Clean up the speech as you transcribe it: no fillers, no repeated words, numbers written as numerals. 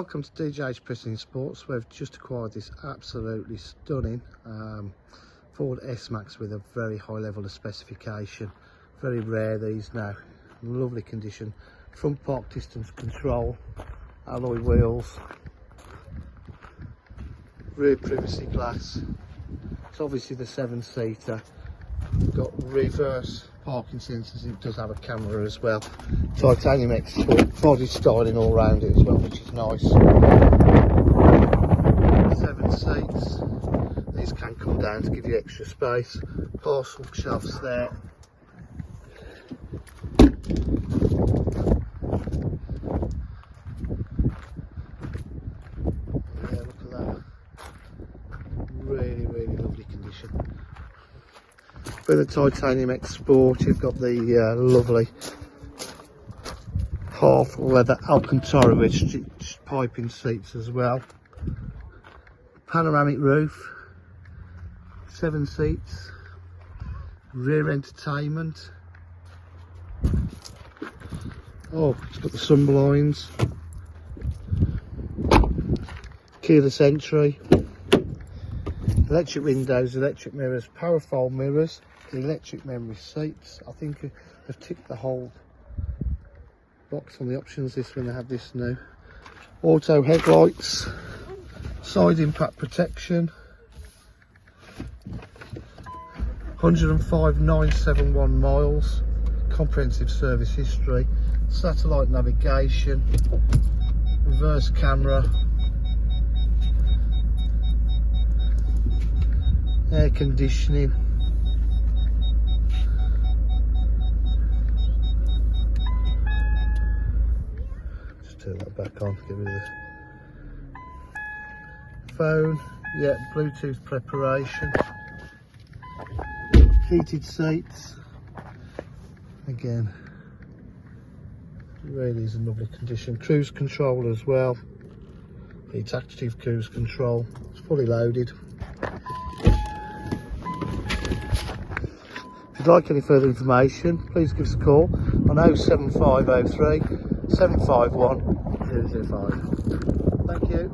Welcome to DJ's Pressing Sports. We've just acquired this absolutely stunning Ford S-Max with a very high level of specification. Very rare these now. Lovely condition. Front park distance control, alloy wheels, rear privacy glass. It's obviously the 7-seater. Got reverse parking sensors. It does have a camera as well. Titanium export, body styling all round it as well, which is nice. 7 seats. These can come down to give you extra space. Parcel shelves there. Yeah, look at that. Really lovely condition. For the titanium export, you've got the lovely half leather Alcantara wedge piping seats as well. Panoramic roof, 7 seats, rear entertainment. Oh, it's got the sun blinds, keyless entry, electric windows, electric mirrors, power fold mirrors, electric memory seats. I think they've ticked the whole box on the options this when they have this new. Auto headlights, side impact protection, 105,971 miles, comprehensive service history, satellite navigation, reverse camera, air conditioning. Just turn that back on, get rid of the phone. Yeah, Bluetooth preparation, heated seats. Again, really is in lovely condition. Cruise control as well. It's active cruise control. It's fully loaded. If you'd like any further information, please give us a call on 07503 751 005. Thank you.